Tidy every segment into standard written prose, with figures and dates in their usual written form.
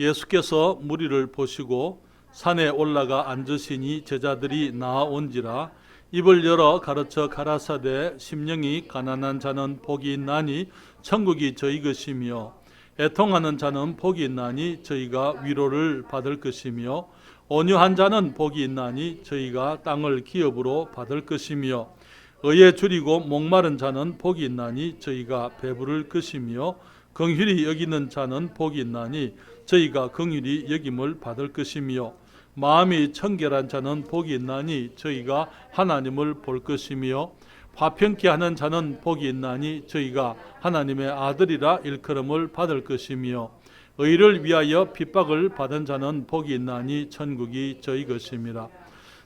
예수께서 무리를 보시고 산에 올라가 앉으시니 제자들이 나아온지라 입을 열어 가르쳐 가라사대 심령이 가난한 자는 복이 있나니 천국이 저희 것이며 애통하는 자는 복이 있나니 저희가 위로를 받을 것이며 온유한 자는 복이 있나니 저희가 땅을 기업으로 받을 것이며 의에 줄이고 목마른 자는 복이 있나니 저희가 배부를 것이며 긍휼히 여기는 자는 복이 있나니 저희가 긍휼히 여김을 받을 것이며 마음이 청결한 자는 복이 있나니 저희가 하나님을 볼 것이며 화평케 하는 자는 복이 있나니 저희가 하나님의 아들이라 일컬음을 받을 것이며 의를 위하여 핍박을 받은 자는 복이 있나니 천국이 저희 것임이라.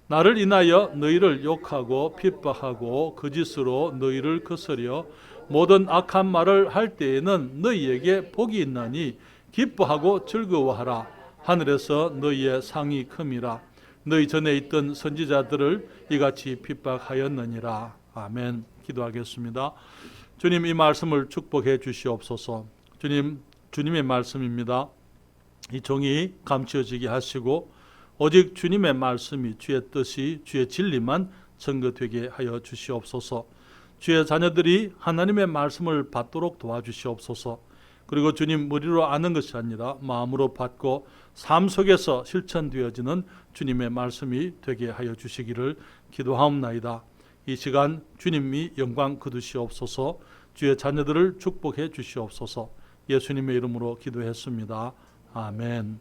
나를 인하여 너희를 욕하고 핍박하고 거짓으로 너희를 거스려 모든 악한 말을 할 때에는 너희에게 복이 있나니 기뻐하고 즐거워하라. 하늘에서 너희의 상이 큼이라. 너희 전에 있던 선지자들을 이같이 핍박하였느니라. 아멘. 기도하겠습니다. 주님, 이 말씀을 축복해 주시옵소서. 주님의 말씀입니다. 이 종이 감추어지게 하시고 오직 주님의 말씀이 주의 뜻이 주의 진리만 증거되게 하여 주시옵소서. 주의 자녀들이 하나님의 말씀을 받도록 도와주시옵소서. 그리고 주님, 머리로 아는 것이 아니라 마음으로 받고 삶 속에서 실천되어지는 주님의 말씀이 되게 하여 주시기를 기도하옵나이다. 이 시간 주님이 영광 거두시옵소서. 주의 자녀들을 축복해 주시옵소서. 예수님의 이름으로 기도했습니다. 아멘.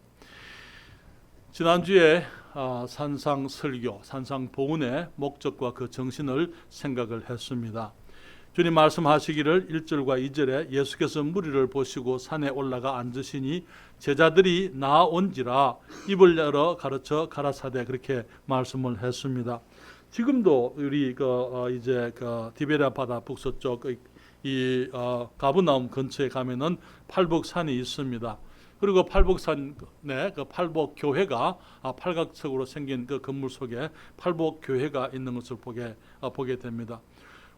지난주에 산상 설교, 산상 보훈의 목적과 그 정신을 생각을 했습니다. 주님 말씀하시기를 1절과 2절에 예수께서 무리를 보시고 산에 올라가 앉으시니 제자들이 나아온지라 입을 열어 가르쳐 가라사대 그렇게 말씀을 했습니다. 지금도 우리 이제 디베랴 바다 북서쪽 이 가브나움 근처에 가면은 팔복산이 있습니다. 그리고 팔복산에 그 팔복 교회가 팔각석으로 생긴 그 건물 속에 팔복 교회가 있는 것을 보게 됩니다.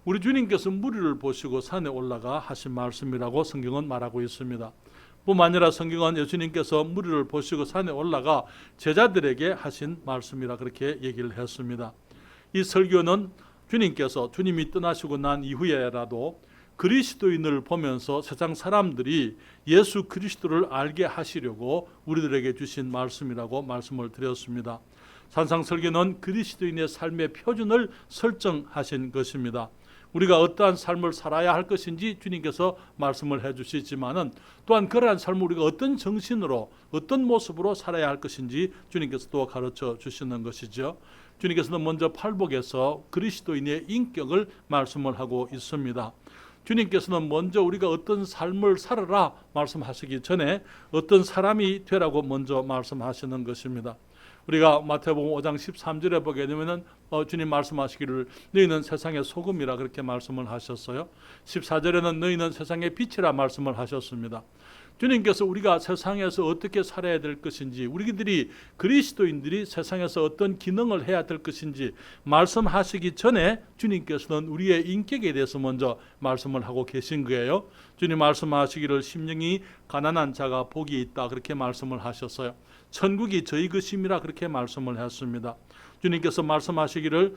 우리 주님께서 무리를 보시고 산에 올라가 하신 말씀이라고 성경은 말하고 있습니다. 뿐만 아니라 성경은 예수님께서 무리를 보시고 산에 올라가 제자들에게 하신 말씀이라 그렇게 얘기를 했습니다. 이 설교는 주님이 떠나시고 난 이후에라도 그리스도인을 보면서 세상 사람들이 예수 그리스도를 알게 하시려고 우리들에게 주신 말씀이라고 말씀을 드렸습니다. 산상설교는 그리스도인의 삶의 표준을 설정하신 것입니다. 우리가 어떠한 삶을 살아야 할 것인지 주님께서 말씀을 해주시지만은 또한 그러한 삶을 우리가 어떤 정신으로 어떤 모습으로 살아야 할 것인지 주님께서 또 가르쳐 주시는 것이죠. 주님께서는 먼저 팔복에서 그리스도인의 인격을 말씀을 하고 있습니다. 주님께서는 먼저 우리가 어떤 삶을 살아라 말씀하시기 전에 어떤 사람이 되라고 먼저 말씀하시는 것입니다. 우리가 마태복음 5장 13절에 보게 되면은 주님 말씀하시기를 너희는 세상의 소금이라 그렇게 말씀을 하셨어요. 14절에는 너희는 세상의 빛이라 말씀을 하셨습니다. 주님께서 우리가 세상에서 어떻게 살아야 될 것인지, 우리들이 그리스도인들이 세상에서 어떤 기능을 해야 될 것인지 말씀하시기 전에 주님께서는 우리의 인격에 대해서 먼저 말씀을 하고 계신 거예요. 주님 말씀하시기를 심령이 가난한 자가 복이 있다 그렇게 말씀을 하셨어요. 천국이 저희 것임이라 그렇게 말씀을 했습니다. 주님께서 말씀하시기를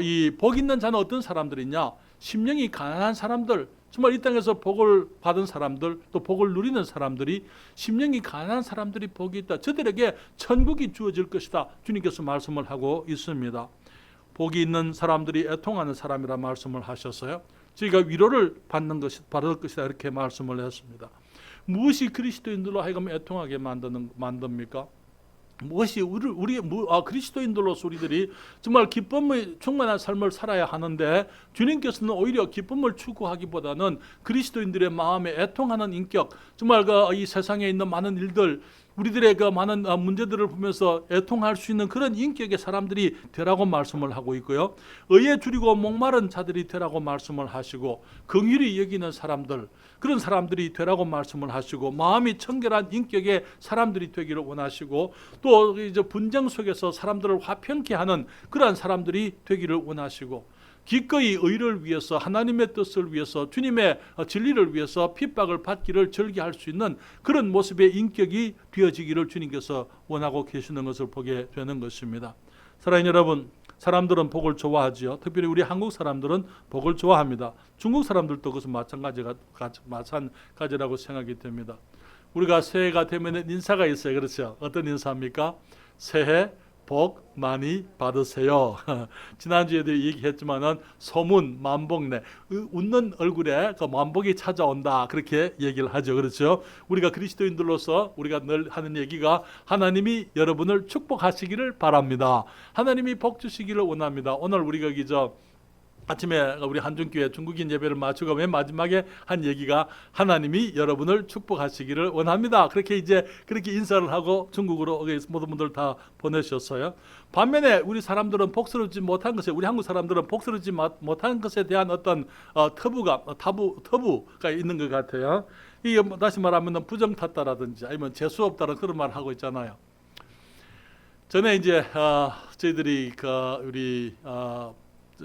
이 복 있는 자는 어떤 사람들이냐? 심령이 가난한 사람들, 정말 이 땅에서 복을 받은 사람들, 또 복을 누리는 사람들이, 심령이 가난한 사람들이 복이 있다. 저들에게 천국이 주어질 것이다. 주님께서 말씀을 하고 있습니다. 복이 있는 사람들이 애통하는 사람이라 말씀을 하셨어요. 저희가 위로를 받을 것이다 이렇게 말씀을 했습니다. 무엇이 그리스도인들로 하여금 애통하게 만듭니까? 무엇이 그리스도인들로서 우리들이 정말 기쁨의 충만한 삶을 살아야 하는데 주님께서는 오히려 기쁨을 추구하기보다는 그리스도인들의 마음에 애통하는 인격, 정말 이 세상에 있는 많은 일들, 우리들의 그 많은 문제들을 보면서 애통할 수 있는 그런 인격의 사람들이 되라고 말씀을 하고 있고요. 의에 줄이고 목마른 자들이 되라고 말씀을 하시고, 긍휼히 여기는 사람들, 그런 사람들이 되라고 말씀을 하시고, 마음이 청결한 인격의 사람들이 되기를 원하시고, 또 이제 분쟁 속에서 사람들을 화평케 하는 그러한 사람들이 되기를 원하시고, 기꺼이 의를 위해서, 하나님의 뜻을 위해서, 주님의 진리를 위해서 핍박을 받기를 즐겨할 수 있는 그런 모습의 인격이 되어지기를 주님께서 원하고 계시는 것을 보게 되는 것입니다. 사랑하는 여러분, 사람들은 복을 좋아하지요. 특별히 우리 한국 사람들은 복을 좋아합니다. 중국 사람들도 그것은 마찬가지라고 생각이 됩니다. 우리가 새해가 되면 인사가 있어요. 그렇죠? 어떤 인사입니까? 새해 복 많이 받으세요. 지난주에도 얘기했지만은 소문 만복내, 웃는 얼굴에 그 만복이 찾아온다, 그렇게 얘기를 하죠. 그렇죠? 우리가 그리스도인들로서 우리가 늘 하는 얘기가 하나님이 여러분을 축복하시기를 바랍니다. 하나님이 복 주시기를 원합니다. 오늘 우리가 아침에 우리 한중교회 중국인 예배를 마치고 맨 마지막에 한 얘기가 하나님이 여러분을 축복하시기를 원합니다. 그렇게 인사를 하고 중국으로 모든 분들 다 보내셨어요. 반면에 우리 사람들은 복스럽지 못한 것에, 우리 한국 사람들은 복스럽지 못한 것에 대한 어떤 터부가 있는 것 같아요. 이게 다시 말하면 부정탔다라든지 아니면 재수 없다는 그런 말을 하고 있잖아요. 전에 저희들이 우리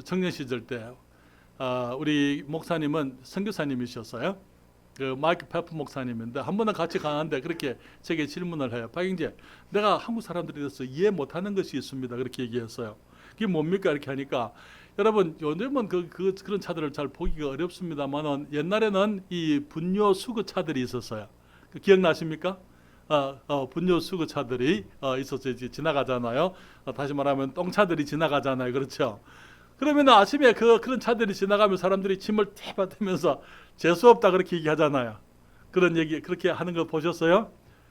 청년 시절 때 우리 목사님은 선교사님이셨어요. 그 마이크 페프 목사님인데 한 번은 같이 가는데 그렇게 제게 질문을 해요. 박영재, 내가 한국 사람들에 대해서 이해 못하는 것이 있습니다. 그렇게 얘기했어요. 그게 뭡니까? 이렇게 하니까, 여러분 요즘은 그런 차들을 잘 보기가 어렵습니다만은 옛날에는 이 분뇨 수거차들이 있었어요. 기억나십니까? 분뇨 수거차들이 있었어요. 지나가잖아요. 다시 말하면 똥차들이 지나가잖아요. 그렇죠? 그러면 아침에 그런 차들이 지나가면 사람들이 침을 태받으면서 재수없다 그렇게 얘기하잖아요. 그런 얘기 그렇게 하는 거 보셨어요?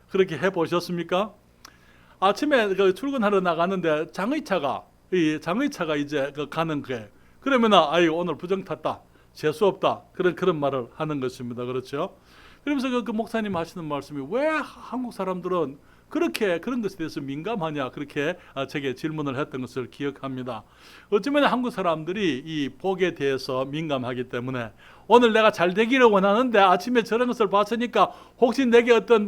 그렇게 해보셨습니까? 아침에 출근하러 나가는데 장의차가 이제 가는 거예요. 그러면 오늘 부정 탔다, 재수없다, 그런 말을 하는 것입니다. 그렇죠? 그러면서 그 목사님 하시는 말씀이, 왜 한국 사람들은 그렇게 그런 것에 대해서 민감하냐, 그렇게 제게 질문을 했던 것을 기억합니다. 어쩌면 한국 사람들이 이 복에 대해서 민감하기 때문에 오늘 내가 잘 되기를 원하는데 아침에 저런 것을 봤으니까 혹시 내게 어떤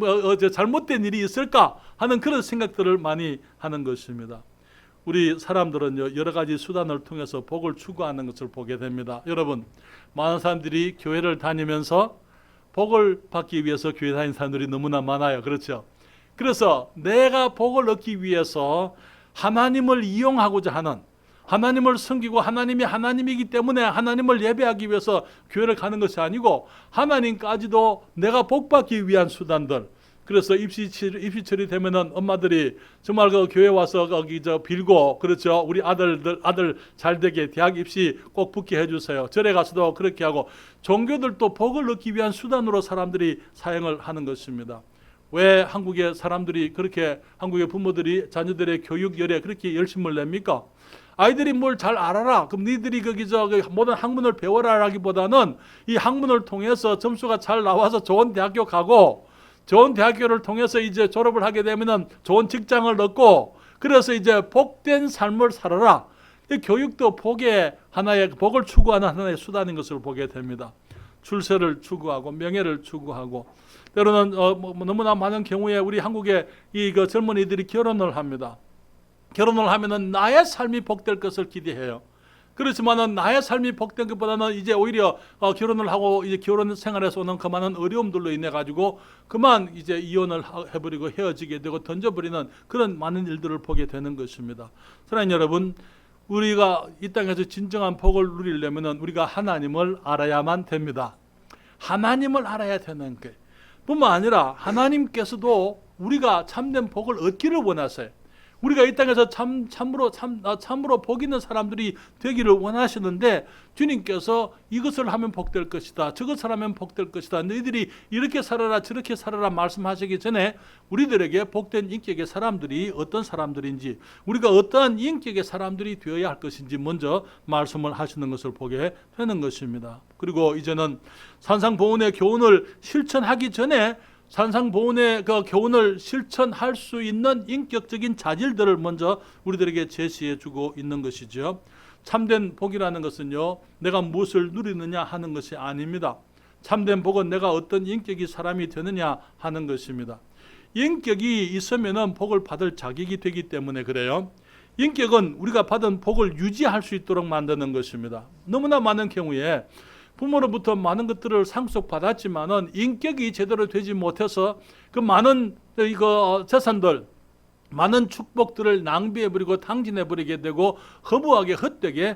잘못된 일이 있을까 하는 그런 생각들을 많이 하는 것입니다. 우리 사람들은 여러 가지 수단을 통해서 복을 추구하는 것을 보게 됩니다. 여러분, 많은 사람들이 교회를 다니면서 복을 받기 위해서 교회 다니는 사람들이 너무나 많아요. 그렇죠? 그래서 내가 복을 얻기 위해서 하나님을 이용하고자 하는, 하나님을 섬기고 하나님이 하나님이기 때문에 하나님을 예배하기 위해서 교회를 가는 것이 아니고 하나님까지도 내가 복받기 위한 수단들. 그래서 입시철이 되면은 엄마들이 정말 교회 와서 빌고, 그렇죠? 우리 아들 잘 되게 대학 입시 꼭 붙게 해주세요. 절에 가서도 그렇게 하고, 종교들도 복을 얻기 위한 수단으로 사람들이 사용을 하는 것입니다. 왜 한국의 사람들이 그렇게, 한국의 부모들이 자녀들의 교육열에 그렇게 열심을 냅니까? 아이들이 뭘 잘 알아라, 그럼 니들이 모든 학문을 배워라 라기보다는 이 학문을 통해서 점수가 잘 나와서 좋은 대학교 가고, 좋은 대학교를 통해서 이제 졸업을 하게 되면은 좋은 직장을 얻고, 그래서 이제 복된 삶을 살아라. 이 교육도 복을 추구하는 하나의 수단인 것을 보게 됩니다. 출세를 추구하고 명예를 추구하고, 때로는 너무나 많은 경우에 우리 한국의 젊은이들이 결혼을 합니다. 결혼을 하면은 나의 삶이 복될 것을 기대해요. 그렇지만은 나의 삶이 복된 것보다는 이제 오히려 결혼을 하고 이제 결혼 생활에서 오는 그 많은 어려움들로 인해 가지고 그만 이제 이혼을 해버리고 헤어지게 되고 던져버리는 그런 많은 일들을 보게 되는 것입니다. 사랑하는 여러분, 우리가 이 땅에서 진정한 복을 누리려면은 우리가 하나님을 알아야만 됩니다. 하나님을 알아야 되는 게 뿐만 아니라 하나님께서도 우리가 참된 복을 얻기를 원하세요. 우리가 이 땅에서 참으로 복 있는 사람들이 되기를 원하시는데, 주님께서 이것을 하면 복될 것이다, 저것을 하면 복될 것이다, 너희들이 이렇게 살아라 저렇게 살아라 말씀하시기 전에 우리들에게 복된 인격의 사람들이 어떤 사람들인지, 우리가 어떠한 인격의 사람들이 되어야 할 것인지 먼저 말씀을 하시는 것을 보게 되는 것입니다. 그리고 이제는 산상보훈의 교훈을 실천하기 전에 산상보훈의 그 교훈을 실천할 수 있는 인격적인 자질들을 먼저 우리들에게 제시해 주고 있는 것이죠. 참된 복이라는 것은요, 내가 무엇을 누리느냐 하는 것이 아닙니다. 참된 복은 내가 어떤 인격의 사람이 되느냐 하는 것입니다. 인격이 있으면은 복을 받을 자격이 되기 때문에 그래요. 인격은 우리가 받은 복을 유지할 수 있도록 만드는 것입니다. 너무나 많은 경우에 부모로부터 많은 것들을 상속받았지만은 인격이 제대로 되지 못해서 그 많은 재산들, 많은 축복들을 낭비해버리고 탕진해버리게 되고 허무하게 헛되게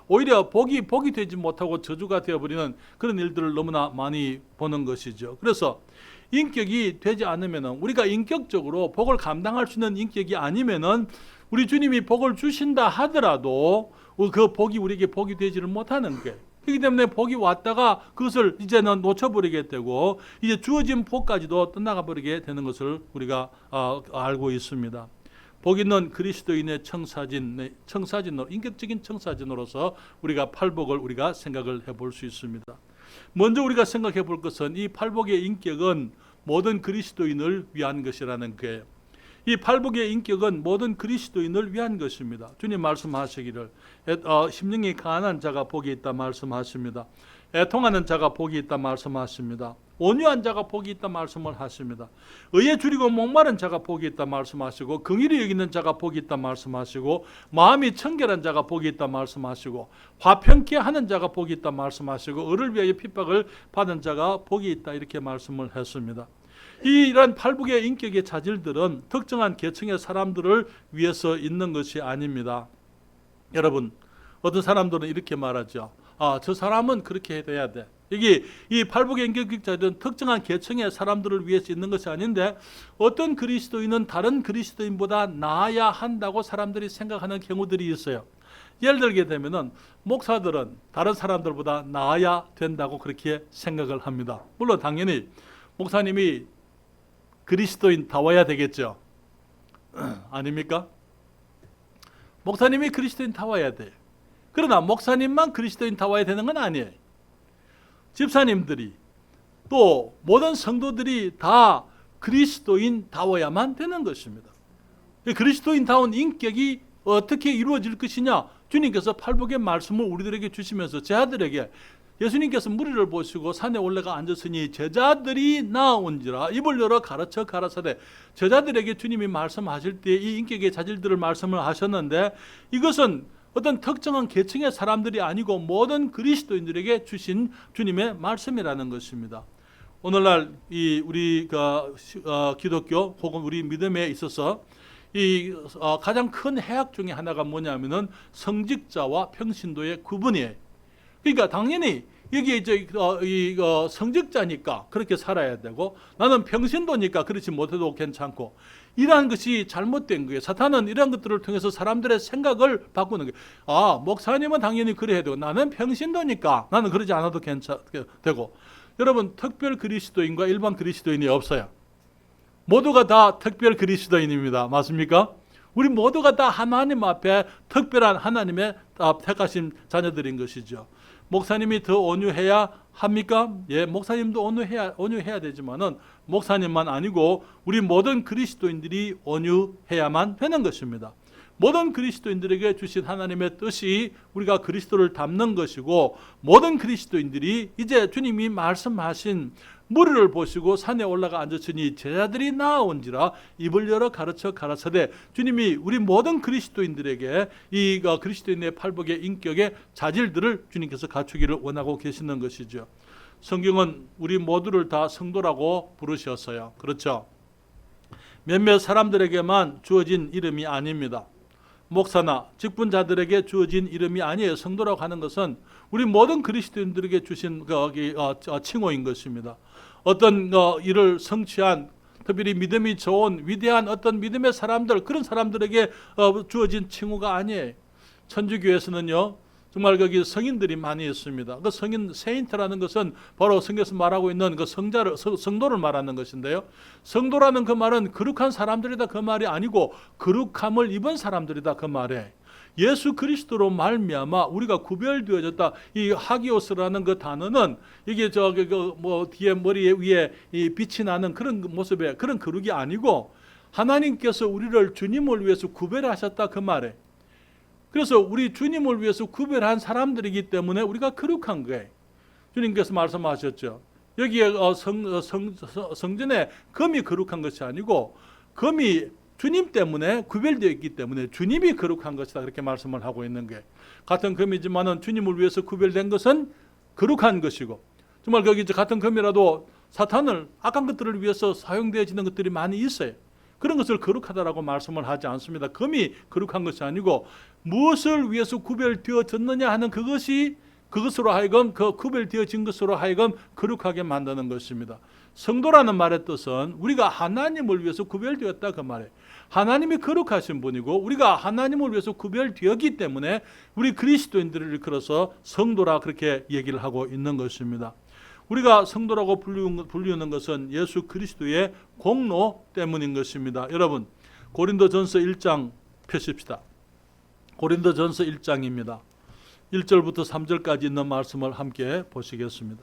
오히려 복이 되지 못하고 저주가 되어버리는 그런 일들을 너무나 많이 보는 것이죠. 그래서 인격이 되지 않으면은, 우리가 인격적으로 복을 감당할 수 있는 인격이 아니면은 우리 주님이 복을 주신다 하더라도 그 복이 우리에게 복이 되지를 못하는 거예요. 그렇기 때문에 복이 왔다가 그것을 이제는 놓쳐버리게 되고 이제 주어진 복까지도 떠나가 버리게 되는 것을 우리가 알고 있습니다. 복 있는 그리스도인의 청사진으로, 인격적인 청사진으로서 우리가 팔복을 우리가 생각을 해볼 수 있습니다. 먼저 우리가 생각해 볼 것은 이 팔복의 인격은 모든 그리스도인을 위한 것이라는 거예요. 이 팔복의 인격은 모든 그리스도인을 위한 것입니다. 주님 말씀하시기를 심령이 가난한 자가 복이 있다 말씀하십니다. 애통하는 자가 복이 있다 말씀하십니다. 온유한 자가 복이 있다 말씀을 하십니다. 의에 줄이고 목마른 자가 복이 있다 말씀하시고 긍휼히 여기는 자가 복이 있다 말씀하시고 마음이 청결한 자가 복이 있다 말씀하시고 화평케 하는 자가 복이 있다 말씀하시고 을을 위하여 핍박을 받은 자가 복이 있다 이렇게 말씀을 했습니다. 이런 팔복의 인격의 자질들은 특정한 계층의 사람들을 위해서 있는 것이 아닙니다. 여러분, 어떤 사람들은 이렇게 말하죠. 저 사람은 그렇게 해야 돼. 이 팔복의 인격의 자질은 특정한 계층의 사람들을 위해서 있는 것이 아닌데 어떤 그리스도인은 다른 그리스도인보다 나아야 한다고 사람들이 생각하는 경우들이 있어요. 예를 들게 되면은 목사들은 다른 사람들보다 나아야 된다고 그렇게 생각을 합니다. 물론 당연히 목사님이 그리스도인다워야 되겠죠. 아닙니까? 목사님이 그리스도인다워야 돼요. 그러나 목사님만 그리스도인다워야 되는 건 아니에요. 집사님들이 또 모든 성도들이 다 그리스도인다워야만 되는 것입니다. 그리스도인다운 인격이 어떻게 이루어질 것이냐? 주님께서 팔복의 말씀을 우리들에게 주시면서 제자들에게 예수님께서 무리를 보시고 산에 올라가 앉았으니 제자들이 나온지라 입을 열어 가르쳐 가라사대. 제자들에게 주님이 말씀하실 때 이 인격의 자질들을 말씀을 하셨는데 이것은 어떤 특정한 계층의 사람들이 아니고 모든 그리스도인들에게 주신 주님의 말씀이라는 것입니다. 오늘날 우리 기독교 혹은 우리 믿음에 있어서 가장 큰 해악 중에 하나가 뭐냐면은 성직자와 평신도의 구분이에요. 그러니까 당연히 여기 성직자니까 그렇게 살아야 되고 나는 평신도니까 그렇지 못해도 괜찮고 이러한 것이 잘못된 거예요. 사탄은 이런 것들을 통해서 사람들의 생각을 바꾸는 거예요. 목사님은 당연히 그래야 되고 나는 평신도니까 나는 그러지 않아도 되고. 여러분, 특별 그리스도인과 일반 그리스도인이 없어요. 모두가 다 특별 그리스도인입니다. 맞습니까? 우리 모두가 다 하나님 앞에 특별한 하나님의 택하신 자녀들인 것이죠. 목사님이 더 온유해야 합니까? 예, 목사님도 온유해야 되지만은 목사님만 아니고 우리 모든 그리스도인들이 온유해야만 되는 것입니다. 모든 그리스도인들에게 주신 하나님의 뜻이 우리가 그리스도를 닮는 것이고 모든 그리스도인들이 이제 주님이 말씀하신 무리를 보시고 산에 올라가 앉았으니 제자들이 나온지라 입을 열어 가르쳐 가라사대. 주님이 우리 모든 그리스도인들에게 이 그리스도인의 팔복의 인격의 자질들을 주님께서 갖추기를 원하고 계시는 것이죠. 성경은 우리 모두를 다 성도라고 부르셨어요. 그렇죠? 몇몇 사람들에게만 주어진 이름이 아닙니다. 목사나 직분자들에게 주어진 이름이 아니에요. 성도라고 하는 것은 우리 모든 그리스도인들에게 주신 칭호인 것입니다. 어떤 일을 성취한 특별히 믿음이 좋은 위대한 어떤 믿음의 사람들, 그런 사람들에게 주어진 칭호가 아니에요. 천주교에서는요 정말 거기 성인들이 많이 있습니다. 그 성인 세인트라는 것은 바로 성경에서 말하고 있는 그 성도를 말하는 것인데요. 성도라는 그 말은 거룩한 사람들이다 그 말이 아니고 거룩함을 입은 사람들이다 그 말이에요. 예수 그리스도로 말미암아 우리가 구별되어졌다. 이 하기오스라는 그 단어는 이게 뒤에 머리 위에 이 빛이 나는 그런 모습의 그런 거룩이 아니고 하나님께서 우리를 주님을 위해서 구별하셨다 그 말이에요. 그래서 우리 주님을 위해서 구별한 사람들이기 때문에 우리가 거룩한 거예요. 주님께서 말씀하셨죠. 여기에 성전에 금이 거룩한 것이 아니고 금이 주님 때문에 구별되어 있기 때문에 주님이 거룩한 것이다, 그렇게 말씀을 하고 있는 거예요. 같은 금이지만은 주님을 위해서 구별된 것은 거룩한 것이고, 정말 거기 같은 금이라도 사탄을 악한 것들을 위해서 사용되어지는 것들이 많이 있어요. 그런 것을 거룩하다라고 말씀을 하지 않습니다. 금이 거룩한 것이 아니고 무엇을 위해서 구별되어졌느냐 하는 그것으로 하여금, 그 구별되어진 것으로 하여금 거룩하게 만드는 것입니다. 성도라는 말의 뜻은 우리가 하나님을 위해서 구별되었다, 그 말이에요. 하나님이 거룩하신 분이고 우리가 하나님을 위해서 구별되었기 때문에 우리 그리스도인들을 일컬어서 성도라 그렇게 얘기를 하고 있는 것입니다. 우리가 성도라고 불리우는 것은 예수 그리스도의 공로 때문인 것입니다. 여러분, 고린도전서 1장 펴십시다. 고린도전서 1장입니다. 1절부터 3절까지 있는 말씀을 함께 보시겠습니다.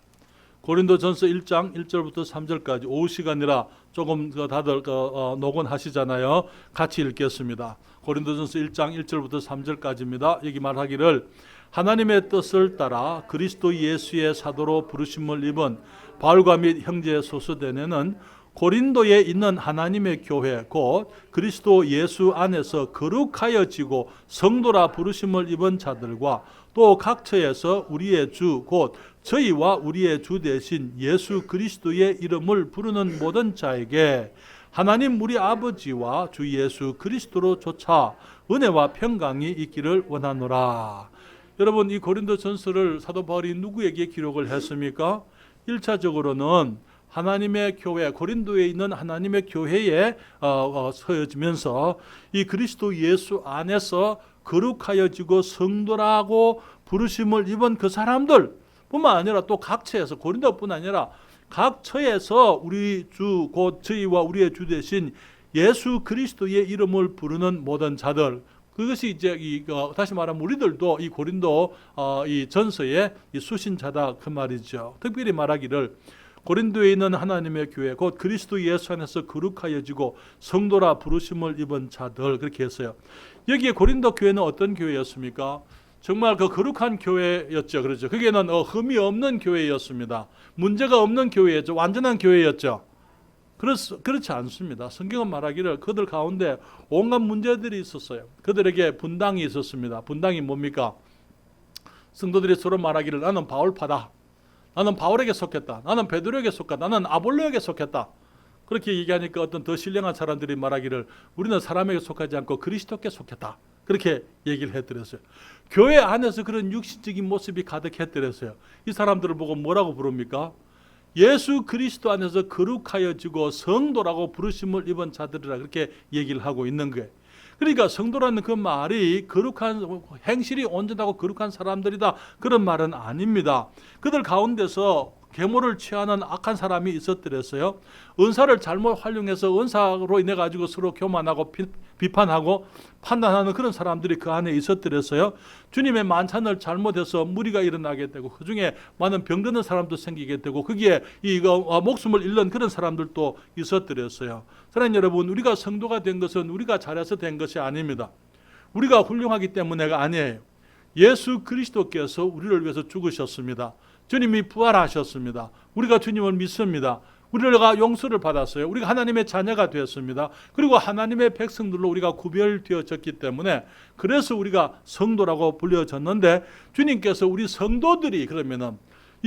고린도전서 1장 1절부터 3절까지 오후 시간이라 조금 다들 노곤하시잖아요. 같이 읽겠습니다. 고린도전서 1장 1절부터 3절까지입니다. 여기 말하기를, 하나님의 뜻을 따라 그리스도 예수의 사도로 부르심을 입은 바울과 및 형제 소수대네는 고린도에 있는 하나님의 교회 곧 그리스도 예수 안에서 거룩하여지고 성도라 부르심을 입은 자들과 또 각 처에서 우리의 주 곧 저희와 우리의 주 대신 예수 그리스도의 이름을 부르는 모든 자에게 하나님 우리 아버지와 주 예수 그리스도로 조차 은혜와 평강이 있기를 원하노라. 여러분, 이 고린도전서를 사도 바울이 누구에게 기록을 했습니까? 1차적으로는 하나님의 교회, 고린도에 있는 하나님의 교회에 서여지면서 이 그리스도 예수 안에서 거룩하여지고 성도라고 부르심을 입은 그 사람들 뿐만 아니라 또 각 처에서, 고린도뿐 아니라 각 처에서 우리 주 곧 저희와 우리의 주 대신 예수 그리스도의 이름을 부르는 모든 자들, 그것이 이제 다시 말하면 우리들도 이 고린도 이 전서의 이 수신자다, 그 말이죠. 특별히 말하기를 고린도에 있는 하나님의 교회 곧 그리스도 예수 안에서 거룩하여지고 성도라 부르심을 입은 자들, 그렇게 했어요. 여기에 고린도 교회는 어떤 교회였습니까? 정말 그 거룩한 교회였죠. 그렇죠. 거기에는 흠이 없는 교회였습니다. 문제가 없는 교회였죠. 완전한 교회였죠. 그렇지 않습니다. 성경은 말하기를 그들 가운데 온갖 문제들이 있었어요. 그들에게 분당이 있었습니다. 분당이 뭡니까? 성도들이 서로 말하기를 나는 바울파다, 나는 바울에게 속했다, 나는 베드로에게 속했다, 나는 아볼로에게 속했다. 그렇게 얘기하니까 어떤 더 신령한 사람들이 말하기를 우리는 사람에게 속하지 않고 그리스도께 속했다, 그렇게 얘기를 해드렸어요. 교회 안에서 그런 육신적인 모습이 가득해드렸어요. 이 사람들을 보고 뭐라고 부릅니까? 예수 그리스도 안에서 거룩하여지고 성도라고 부르심을 입은 자들이라 그렇게 얘기를 하고 있는 거예요. 그러니까 성도라는 그 말이 거룩한, 행실이 온전하고 거룩한 사람들이다, 그런 말은 아닙니다. 그들 가운데서 계모를 취하는 악한 사람이 있었더랬어요. 은사를 잘못 활용해서 은사로 인해 가지고 서로 교만하고 비판하고 판단하는 그런 사람들이 그 안에 있었더랬어요. 주님의 만찬을 잘못해서 무리가 일어나게 되고 그중에 많은 병드는 사람도 생기게 되고 거기에 목숨을 잃는 그런 사람들도 있었더랬어요. 사랑하는 여러분, 우리가 성도가 된 것은 우리가 잘해서 된 것이 아닙니다. 우리가 훌륭하기 때문에가 아니에요. 예수 그리스도께서 우리를 위해서 죽으셨습니다. 주님이 부활하셨습니다. 우리가 주님을 믿습니다. 우리가 용서를 받았어요. 우리가 하나님의 자녀가 되었습니다. 그리고 하나님의 백성들로 우리가 구별되어졌기 때문에 그래서 우리가 성도라고 불려졌는데, 주님께서 우리 성도들이 그러면은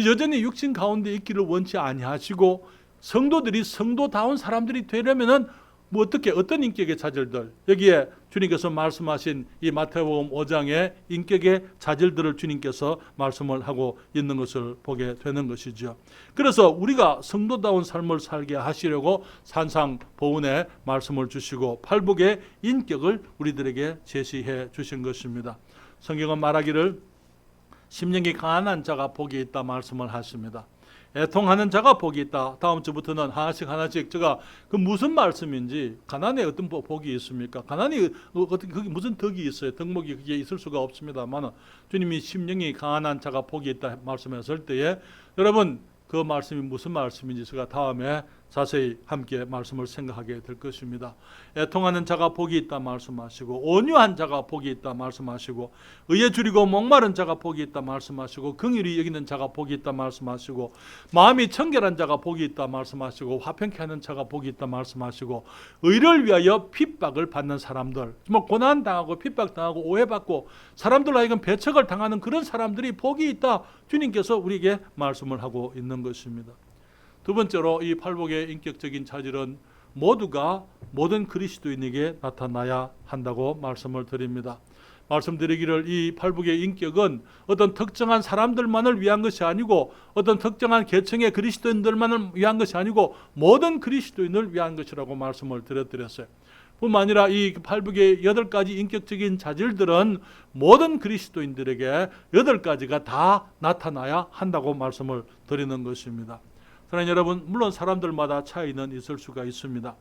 여전히 육신 가운데 있기를 원치 아니하시고 성도들이 성도다운 사람들이 되려면은 어떤 인격의 자질들, 여기에 주님께서 말씀하신 이 마태복음 5장의 인격의 자질들을 주님께서 말씀을 하고 있는 것을 보게 되는 것이죠. 그래서 우리가 성도다운 삶을 살게 하시려고 산상보훈의 말씀을 주시고 팔복의 인격을 우리들에게 제시해 주신 것입니다. 성경은 말하기를 심령이 가난한 자가 복이 있다 말씀을 하십니다. 애통하는 자가 복이 있다. 다음 주부터는 하나씩 제가 그 무슨 말씀인지, 가난에 어떤 복이 있습니까? 가난이 그게 무슨 덕이 있어요? 덕목이 그게 있을 수가 없습니다만, 주님이 심령이 가난한 자가 복이 있다 말씀했을 때에 여러분 그 말씀이 무슨 말씀인지 제가 다음에 자세히 함께 말씀을 생각하게 될 것입니다. 애통하는 자가 복이 있다 말씀하시고, 온유한 자가 복이 있다 말씀하시고, 의에 줄이고 목마른 자가 복이 있다 말씀하시고, 긍휼히 여기는 자가 복이 있다 말씀하시고, 마음이 청결한 자가 복이 있다 말씀하시고, 화평케 하는 자가 복이 있다 말씀하시고, 의를 위하여 핍박을 받는 사람들, 고난당하고 핍박당하고 오해받고 사람들로 하여금 배척을 당하는 그런 사람들이 복이 있다, 주님께서 우리에게 말씀을 하고 있는 것입니다. 두 번째로 이 팔복의 인격적인 자질은 모두가 모든 그리스도인에게 나타나야 한다고 말씀을 드립니다. 말씀드리기를 이 팔복의 인격은 어떤 특정한 사람들만을 위한 것이 아니고 어떤 특정한 계층의 그리스도인들만을 위한 것이 아니고 모든 그리스도인을 위한 것이라고 말씀을 드렸어요. 뿐만 아니라 이 팔복의 8가지 인격적인 자질들은 모든 그리스도인들에게 8가지가 다 나타나야 한다고 말씀을 드리는 것입니다. 사랑하는 여러분, 물론 사람들마다 차이는 있을 수가 있습니다.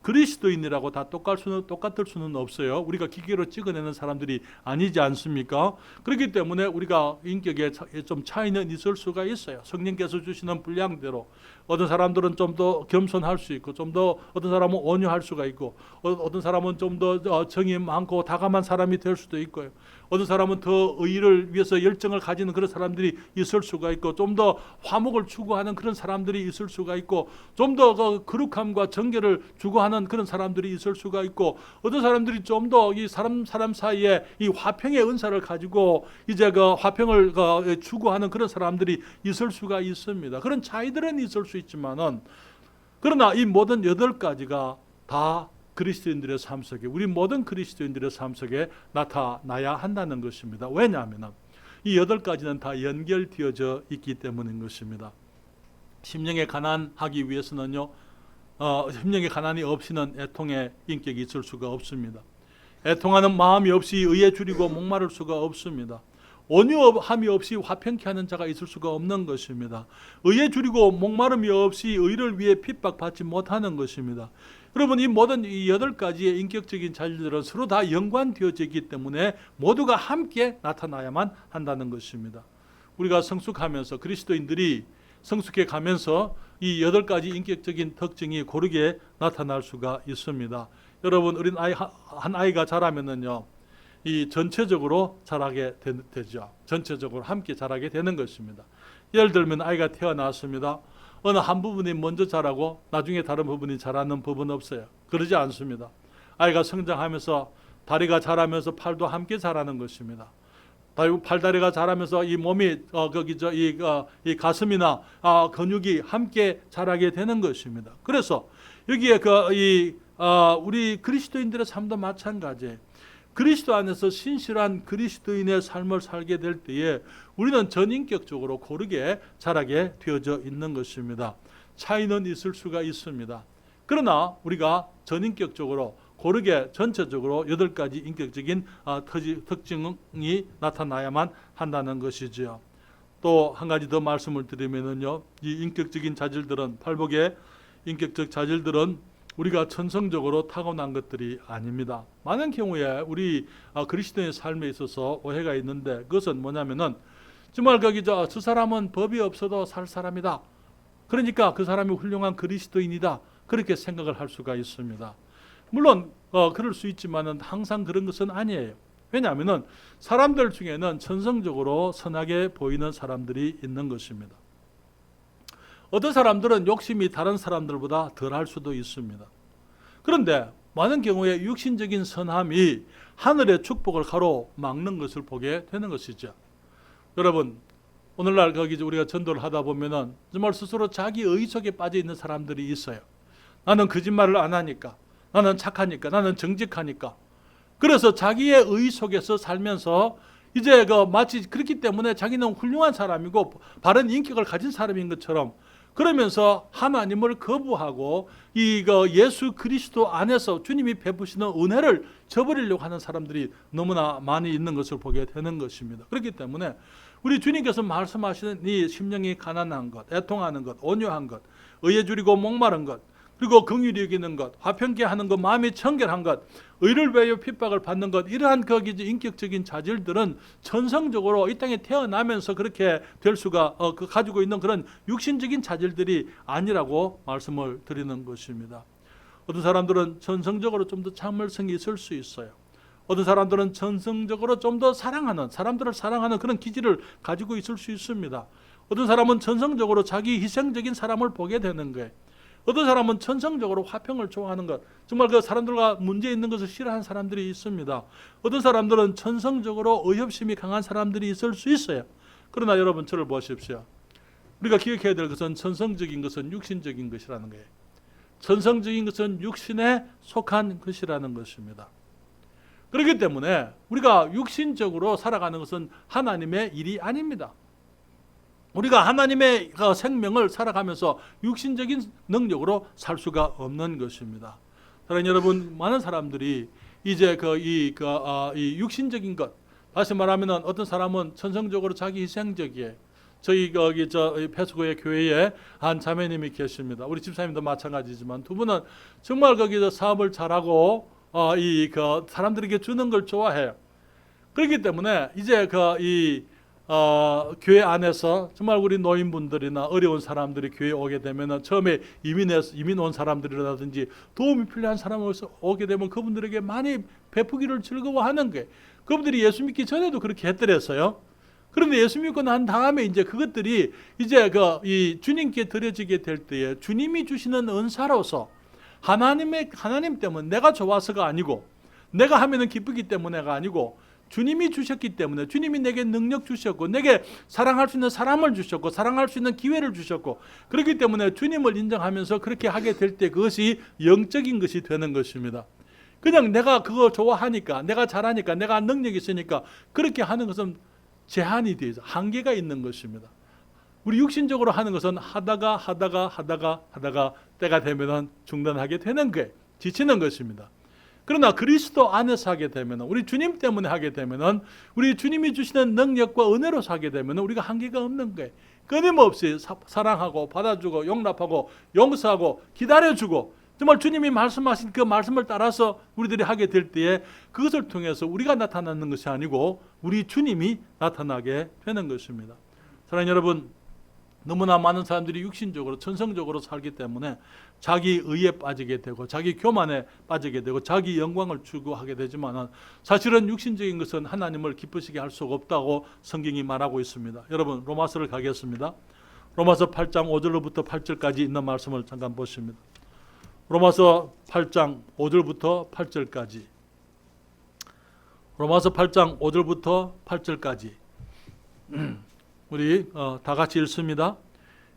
그리스도인이라고 다 똑같을 수는 없어요. 우리가 기계로 찍어내는 사람들이 아니지 않습니까? 그렇기 때문에 우리가 인격에 좀 차이는 있을 수가 있어요. 성령께서 주시는 분량대로 어떤 사람들은 좀 더 겸손할 수 있고, 좀 더 어떤 사람은 온유할 수가 있고, 어떤 사람은 좀 더 정이 많고 다감한 사람이 될 수도 있고요. 어떤 사람은 더 의를 위해서 열정을 가지는 그런 사람들이 있을 수가 있고, 좀 더 화목을 추구하는 그런 사람들이 있을 수가 있고, 좀 더 거룩함과 정결을 추구하는 그런 사람들이 있을 수가 있고, 어떤 사람들이 좀 더 이 사람 사이에 이 화평의 은사를 가지고 이제 그 화평을 추구하는 그런 사람들이 있을 수가 있습니다. 그런 차이들은 있을 수 있지만은, 그러나 이 모든 8가지가 다 그리스도인들의 삶 속에, 우리 모든 그리스도인들의 삶 속에 나타나야 한다는 것입니다. 왜냐하면 이 8가지는 다 연결되어져 있기 때문인 것입니다. 심령에 가난하기 위해서는요, 심령에 가난이 없이는 애통의 인격이 있을 수가 없습니다. 애통하는 마음이 없이 의에 줄이고 목마를 수가 없습니다. 온유함이 없이 화평케 하는 자가 있을 수가 없는 것입니다. 의에 줄이고 목마름이 없이 의를 위해 핍박받지 못하는 것입니다. 여러분, 이 모든 이 8가지의 인격적인 자질들은 서로 다 연관되어져 있기 때문에 모두가 함께 나타나야만 한다는 것입니다. 우리가 성숙하면서, 그리스도인들이 성숙해 가면서 이 8가지 인격적인 특징이 고르게 나타날 수가 있습니다. 여러분, 어린 아이 한 아이가 자라면은요, 이 전체적으로 자라게 되죠. 전체적으로 함께 자라게 되는 것입니다. 예를 들면 아이가 태어났습니다. 어느 한 부분이 먼저 자라고 나중에 다른 부분이 자라는 법은 없어요. 그러지 않습니다. 아이가 성장하면서 다리가 자라면서 팔도 함께 자라는 것입니다. 팔다리가 자라면서 이 몸이 이 가슴이나 근육이 함께 자라게 되는 것입니다. 그래서 여기에 우리 그리스도인들의 삶도 마찬가지예요. 그리스도 안에서 신실한 그리스도인의 삶을 살게 될 때에 우리는 전인격적으로 고르게 자라게 되어져 있는 것입니다. 차이는 있을 수가 있습니다. 그러나 우리가 전인격적으로 고르게 전체적으로 8가지 인격적인 특징이 나타나야만 한다는 것이지요. 또 한 가지 더 말씀을 드리면은요, 이 인격적인 자질들은, 팔복의 인격적 자질들은 우리가 천성적으로 타고난 것들이 아닙니다. 많은 경우에 우리 그리스도인의 삶에 있어서 오해가 있는데, 그것은 뭐냐면은 정말 저 사람은 법이 없어도 살 사람이다, 그러니까 그 사람이 훌륭한 그리스도인이다, 그렇게 생각을 할 수가 있습니다. 물론 그럴 수 있지만은 항상 그런 것은 아니에요. 왜냐하면은 사람들 중에는 천성적으로 선하게 보이는 사람들이 있는 것입니다. 어떤 사람들은 욕심이 다른 사람들보다 덜할 수도 있습니다. 그런데 많은 경우에 육신적인 선함이 하늘의 축복을 가로막는 것을 보게 되는 것이죠. 여러분, 오늘날 우리가 전도를 하다 보면은 정말 스스로 자기 의 속에 빠져 있는 사람들이 있어요. 나는 거짓말을 안 하니까, 나는 착하니까, 나는 정직하니까. 그래서 자기의 의 속에서 살면서 이제 마치 그렇기 때문에 자기는 훌륭한 사람이고 바른 인격을 가진 사람인 것처럼, 그러면서 하나님을 거부하고 예수 그리스도 안에서 주님이 베푸시는 은혜를 저버리려고 하는 사람들이 너무나 많이 있는 것을 보게 되는 것입니다. 그렇기 때문에 우리 주님께서 말씀하시는 이 심령이 가난한 것, 애통하는 것, 온유한 것, 의에 줄이고 목마른 것, 그리고 긍휼히 여기는 것, 화평케 하는 것, 마음이 청결한 것, 의를 위하여 핍박을 받는 것, 이러한 인격적인 자질들은 천성적으로 이 땅에 태어나면서 그렇게 될 수가 가지고 있는 그런 육신적인 자질들이 아니라고 말씀을 드리는 것입니다. 어떤 사람들은 천성적으로 좀 더 참을성이 있을 수 있어요. 어떤 사람들은 천성적으로 좀 더 사람들을 사랑하는 그런 기질을 가지고 있을 수 있습니다. 어떤 사람은 천성적으로 자기 희생적인 사람을 보게 되는 거예요. 어떤 사람은 천성적으로 화평을 좋아하는 것, 정말 그 사람들과 문제 있는 것을 싫어하는 사람들이 있습니다. 어떤 사람들은 천성적으로 의협심이 강한 사람들이 있을 수 있어요. 그러나 여러분 저를 보십시오. 우리가 기억해야 될 것은 천성적인 것은 육신적인 것이라는 거예요. 천성적인 것은 육신에 속한 것이라는 것입니다. 그렇기 때문에 우리가 육신적으로 살아가는 것은 하나님의 일이 아닙니다. 우리가 하나님의 생명을 살아가면서 육신적인 능력으로 살 수가 없는 것입니다. 사랑하는 여러분, 많은 사람들이 이제 이 육신적인 것, 다시 말하면 어떤 사람은 천성적으로 자기 희생적이에요. 저희 패스고의 교회에 한 자매님이 계십니다. 우리 집사님도 마찬가지지만 두 분은 정말 거기서 사업을 잘하고 사람들에게 주는 걸 좋아해요. 그렇기 때문에 이제 교회 안에서 정말 우리 노인분들이나 어려운 사람들이 교회에 오게 되면 처음에 이민 온 사람들이라든지 도움이 필요한 사람이 오게 되면 그분들에게 많이 베푸기를 즐거워하는 거예요. 그분들이 예수 믿기 전에도 그렇게 했더랬어요. 그런데 예수 믿고 난 다음에 이제 그것들이 이제 이 주님께 드려지게 될 때에 주님이 주시는 은사로서 하나님 때문에 내가 좋아서가 아니고 내가 하면은 기쁘기 때문에가 아니고 주님이 주셨기 때문에 주님이 내게 능력 주셨고 내게 사랑할 수 있는 사람을 주셨고 사랑할 수 있는 기회를 주셨고 그렇기 때문에 주님을 인정하면서 그렇게 하게 될 때 그것이 영적인 것이 되는 것입니다. 그냥 내가 그거 좋아하니까 내가 잘하니까 내가 능력이 있으니까 그렇게 하는 것은 제한이 되어 있어 한계가 있는 것입니다. 우리 육신적으로 하는 것은 하다가 때가 되면 중단하게 되는 거예요. 지치는 것입니다. 그러나 그리스도 안에서 하게 되면 우리 주님 때문에 하게 되면 우리 주님이 주시는 능력과 은혜로서 하게 되면 우리가 한계가 없는 거예요. 끊임없이 사랑하고 받아주고 용납하고 용서하고 기다려주고 정말 주님이 말씀하신 그 말씀을 따라서 우리들이 하게 될 때에 그것을 통해서 우리가 나타나는 것이 아니고 우리 주님이 나타나게 되는 것입니다. 사랑하는 여러분, 너무나 많은 사람들이 육신적으로 천성적으로 살기 때문에 자기 의에 빠지게 되고 자기 교만에 빠지게 되고 자기 영광을 추구하게 되지만 사실은 육신적인 것은 하나님을 기쁘시게 할 수가 없다고 성경이 말하고 있습니다. 여러분 로마서를 가겠습니다. 로마서 8장 5절로부터 8절까지 있는 말씀을 잠깐 보십니다. 로마서 8장 5절부터 8절까지 로마서 8장 5절부터 8절까지 우리 다 같이 읽습니다.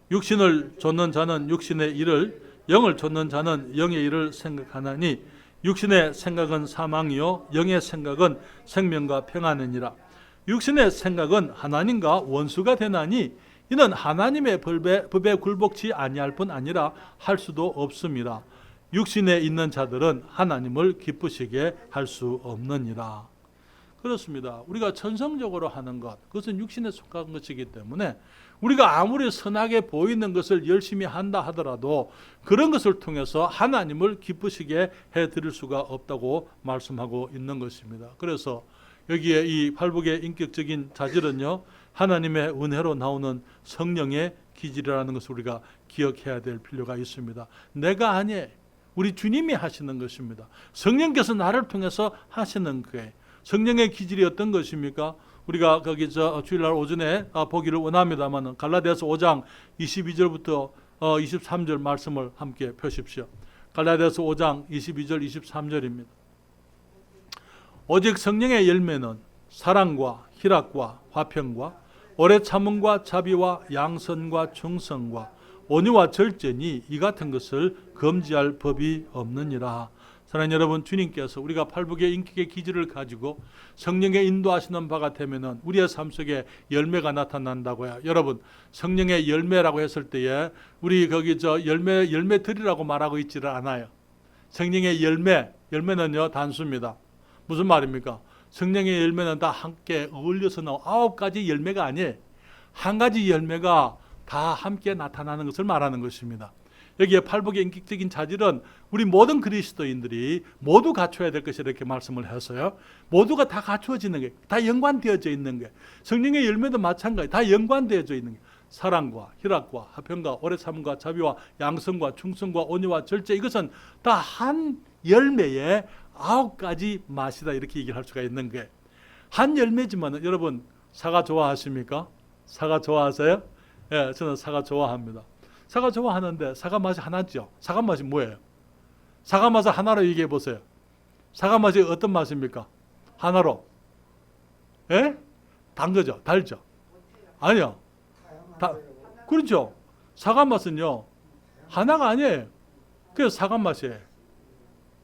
육신을 좇는 자는 육신의 일을 영을 좇는 자는 영의 일을 생각하나니 육신의 생각은 사망이요 영의 생각은 생명과 평안이니라. 육신의 생각은 하나님과 원수가 되나니 이는 하나님의 법에 굴복치 아니할 뿐 아니라 할 수도 없습니다. 육신에 있는 자들은 하나님을 기쁘시게 할 수 없느니라. 그렇습니다. 우리가 천성적으로 하는 것, 그것은 육신에 속한 것이기 때문에 우리가 아무리 선하게 보이는 것을 열심히 한다 하더라도 그런 것을 통해서 하나님을 기쁘시게 해드릴 수가 없다고 말씀하고 있는 것입니다. 그래서 여기에 이 팔복의 인격적인 자질은요, 하나님의 은혜로 나오는 성령의 기질이라는 것을 우리가 기억해야 될 필요가 있습니다. 내가 아니에요. 우리 주님이 하시는 것입니다. 성령께서 나를 통해서 하시는 거예요. 성령의 기질이 어떤 것입니까? 우리가 거기 주일날 오전에 보기를 원합니다만 갈라디아서 5장 22절부터 23절 말씀을 함께 펴십시오. 갈라디아서 5장 22절 23절입니다. 오직 성령의 열매는 사랑과 희락과 화평과 오래 참음과 자비와 양선과 충성과 온유와 절제니 이 같은 것을 금지할 법이 없느니라. 사랑하는 여러분, 주님께서 우리가 팔복의 인격의 기질을 가지고 성령의 인도하시는 바가 되면은 우리의 삶 속에 열매가 나타난다고요. 여러분, 성령의 열매라고 했을 때에 우리 거기 열매들이라고 말하고 있지를 않아요. 성령의 열매는요 단수입니다. 무슨 말입니까? 성령의 열매는 다 함께 어울려서 나온 9가지 열매가 아니에요. 한 가지 열매가 다 함께 나타나는 것을 말하는 것입니다. 여기에 팔복의 인격적인 자질은 우리 모든 그리스도인들이 모두 갖춰야 될 것이 이렇게 말씀을 해서요. 모두가 다 갖추어지는 게, 다 연관되어져 있는 게, 성령의 열매도 마찬가지, 다 연관되어져 있는 게, 사랑과 희락과 화평과 오래참과 자비와 양성과 충성과 온유와 절제, 이것은 다 한 열매의 9가지 맛이다, 이렇게 얘기할 수가 있는 게, 한 열매지만 여러분 사과 좋아하십니까? 사과 좋아하세요? 예, 저는 사과 좋아합니다. 사과 좋아하는데 사과 맛이 하나죠. 사과 맛이 뭐예요? 사과 맛을 하나로 얘기해 보세요. 사과 맛이 어떤 맛입니까? 하나로. 예? 단 거죠? 달죠? 아니요. 그렇죠. 사과 맛은요, 하나가 아니에요. 그래서 사과 맛이에요.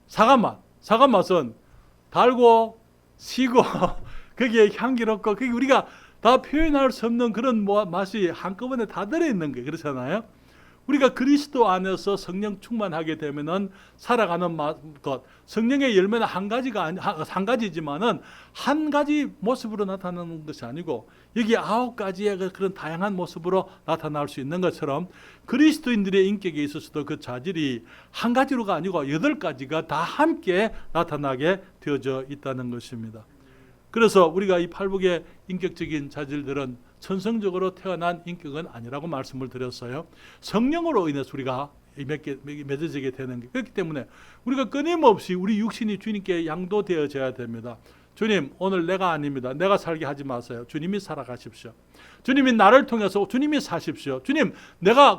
사과 맛. 사과 맛은 달고 시고 거기에 향기롭고, 그게 우리가 다 표현할 수 없는 그런 맛이 한꺼번에 다 들어있는 거예요. 그렇잖아요. 우리가 그리스도 안에서 성령 충만하게 되면은 살아가는 것, 성령의 열매는 한 가지지만은 한 가지 모습으로 나타나는 것이 아니고 여기 9가지의 그런 다양한 모습으로 나타날 수 있는 것처럼 그리스도인들의 인격에 있어서도 그 자질이 한 가지로가 아니고 8가지가 다 함께 나타나게 되어져 있다는 것입니다. 그래서 우리가 이 팔복의 인격적인 자질들은 천성적으로 태어난 인격은 아니라고 말씀을 드렸어요. 성령으로 인해서 우리가 맺어지게 되는 게, 그렇기 때문에 우리가 끊임없이 우리 육신이 주님께 양도되어져야 됩니다. 주님, 오늘 내가 아닙니다. 내가 살게 하지 마세요. 주님이 살아가십시오. 주님이 나를 통해서 주님이 사십시오. 주님, 내가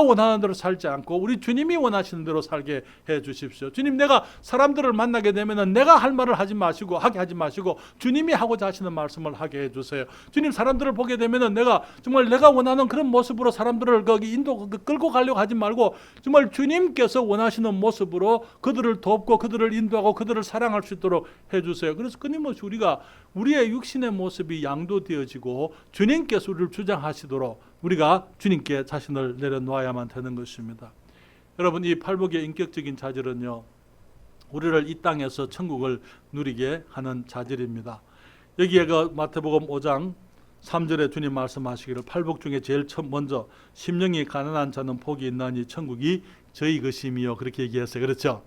원하는 대로 살지 않고 우리 주님이 원하시는 대로 살게 해 주십시오. 주님, 내가 사람들을 만나게 되면은 내가 할 말을 하게 하지 마시고 주님이 하고자 하시는 말씀을 하게 해 주세요. 주님, 사람들을 보게 되면은 정말 내가 원하는 그런 모습으로 사람들을 끌고 가려고 하지 말고 정말 주님께서 원하시는 모습으로 그들을 돕고 그들을 인도하고 그들을 사랑할 수 있도록 해 주세요. 그래서 끊임없이 우리가 우리의 육신의 모습이 양도되어지고 주님께서 우리를 주장하시도록 우리가 주님께 자신을 내려놓아야만 되는 것입니다. 여러분, 이 팔복의 인격적인 자질은요, 우리를 이 땅에서 천국을 누리게 하는 자질입니다. 여기에 마태복음 5장 3절에 주님 말씀하시기를, 팔복 중에 제일 먼저 심령이 가난한 자는 복이 있나니 천국이 저희 것임이요, 그렇게 얘기했어요. 그렇죠?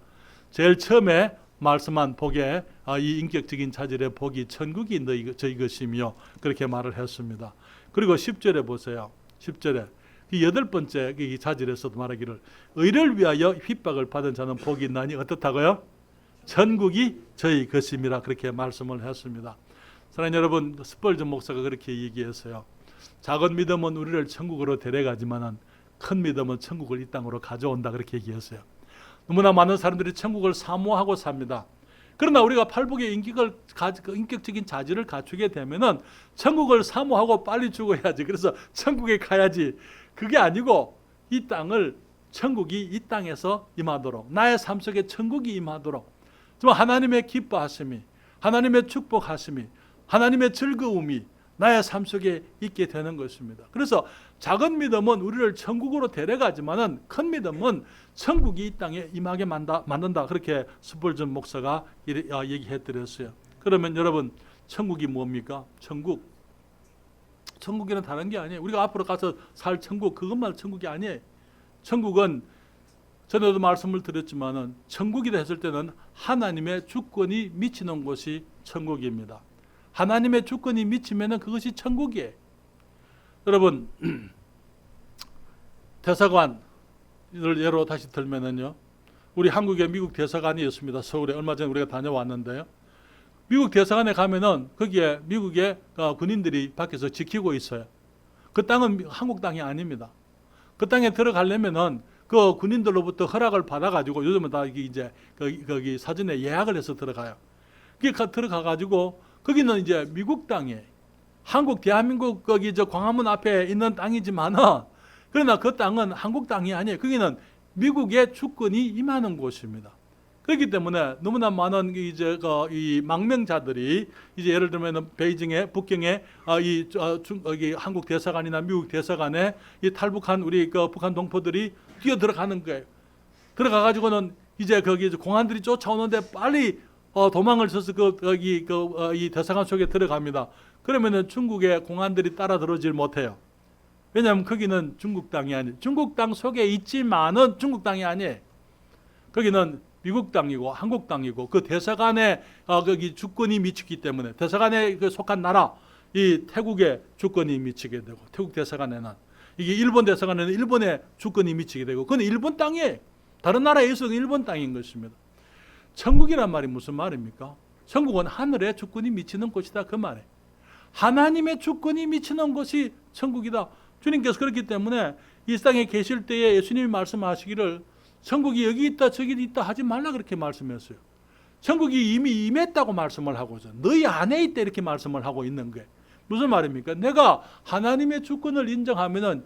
제일 처음에 말씀한 복의 이 인격적인 자질의 복이 천국이 저희 것이며 그렇게 말을 했습니다. 그리고 10절에 보세요. 10절에 이 8번째 이 자질에서도 말하기를, 의를 위하여 핍박을 받은 자는 복이 있나니 어떻다고요? 천국이 저희 것임이라 그렇게 말씀을 했습니다. 사랑하는 여러분, 스펄전 목사가 그렇게 얘기했어요. 작은 믿음은 우리를 천국으로 데려가지만은 큰 믿음은 천국을 이 땅으로 가져온다, 그렇게 얘기했어요. 너무나 많은 사람들이 천국을 사모하고 삽니다. 그러나 우리가 팔복의 인격적인 자질을 갖추게 되면은 천국을 사모하고 빨리 죽어야지, 그래서 천국에 가야지, 그게 아니고 이 땅을, 천국이 이 땅에서 임하도록, 나의 삶 속에 천국이 임하도록, 정말 하나님의 기뻐하심이, 하나님의 축복하심이, 하나님의 즐거움이 나의 삶 속에 있게 되는 것입니다. 그래서 작은 믿음은 우리를 천국으로 데려가지만은 큰 믿음은 천국이 이 땅에 임하게 만든다. 그렇게 스펄전 목사가 얘기해 드렸어요. 그러면 여러분, 천국이 뭡니까? 천국이는 다른 게 아니에요. 우리가 앞으로 가서 살 천국, 그것만 천국이 아니에요. 천국은 전에도 말씀을 드렸지만은 천국이라 했을 때는 하나님의 주권이 미치는 곳이 천국입니다. 하나님의 주권이 미치면은 그것이 천국이에요. 여러분, 대사관을 예로 다시 들면은요, 우리 한국에 미국 대사관이 있습니다. 서울에 얼마 전에 우리가 다녀왔는데요. 미국 대사관에 가면은 거기에 미국의 군인들이 밖에서 지키고 있어요. 그 땅은 한국 땅이 아닙니다. 그 땅에 들어가려면은 그 군인들로부터 허락을 받아가지고, 요즘은 다 이제 거기 사전에 예약을 해서 들어가요. 그게 들어가가지고 거기는 이제 미국 땅이에요. 한국, 대한민국 거기 광화문 앞에 있는 땅이지만은, 그러나 그 땅은 한국 땅이 아니에요. 거기는 미국의 주권이 임하는 곳입니다. 그렇기 때문에 너무나 많은 이 망명자들이 이제 예를 들면 베이징에, 북경에 여기 한국 대사관이나 미국 대사관에 이 탈북한 우리 북한 동포들이 뛰어 들어가는 거예요. 들어가 가지고는 이제 거기 공안들이 쫓아오는데 빨리 도망을 쳐서 이 대사관 속에 들어갑니다. 그러면은 중국의 공안들이 따라 들어오질 못해요. 왜냐하면 거기는 중국 땅이 아니에요. 중국 땅 속에 있지만은 중국 땅이 아니에요. 거기는 미국 땅이고 한국 땅이고 그 대사관에 거기 주권이 미치기 때문에 대사관에 그 속한 나라 이 태국에 주권이 미치게 되고 태국 대사관에는 이게 일본 대사관에는 일본의 주권이 미치게 되고 그건 일본 땅이에요. 다른 나라에 있어도 일본 땅인 것입니다. 천국이란 말이 무슨 말입니까? 천국은 하늘에 주권이 미치는 곳이다 그 말이에요. 하나님의 주권이 미치는 곳이 천국이다. 주님께서 그렇기 때문에 이 땅에 계실 때에 예수님이 말씀하시기를 천국이 여기 있다 저기 있다 하지 말라 그렇게 말씀했어요. 천국이 이미 임했다고 말씀을 하고서 너희 안에 있다 이렇게 말씀을 하고 있는 거예요. 무슨 말입니까? 내가 하나님의 주권을 인정하면은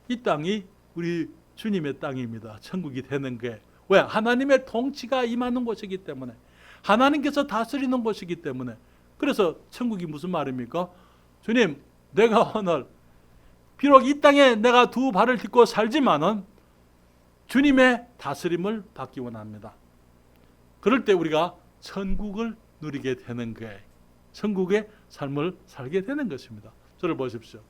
이 땅이 우리 주님의 땅입니다. 천국이 되는 거예요. 왜? 하나님의 통치가 임하는 곳이기 때문에 하나님께서 다스리는 곳이기 때문에 그래서 천국이 무슨 말입니까? 주님 내가 오늘 비록 이 땅에 내가 두 발을 딛고 살지만은 주님의 다스림을 받기 원합니다. 그럴 때 우리가 천국을 누리게 되는 거예요. 천국의 삶을 살게 되는 것입니다. 저를 보십시오.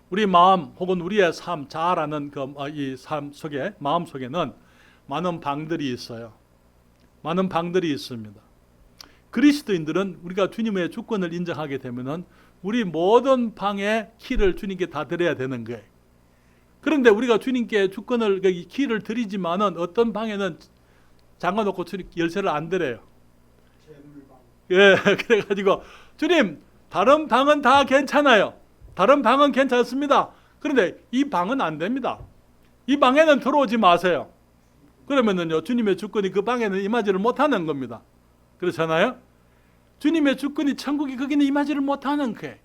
우리 마음 혹은 우리의 삶, 자아라는 이 삶 속에 마음 속에는 많은 방들이 있어요. 많은 방들이 있습니다. 그리스도인들은 우리가 주님의 주권을 인정하게 되면은 우리 모든 방의 키를 주님께 다 드려야 되는 거예요. 그런데 우리가 주님께 주권을 키를 드리지만은 어떤 방에는 잠가놓고 주님 열쇠를 안 드려요. 예, 그래가지고 주님 다른 방은 다 괜찮아요. 다른 방은 괜찮습니다. 그런데 이 방은 안 됩니다. 이 방에는 들어오지 마세요. 그러면은요 주님의 주권이 그 방에는 임하지를 못하는 겁니다. 그렇잖아요? 주님의 주권이 천국이 거기는 임하지를 못하는 거예요.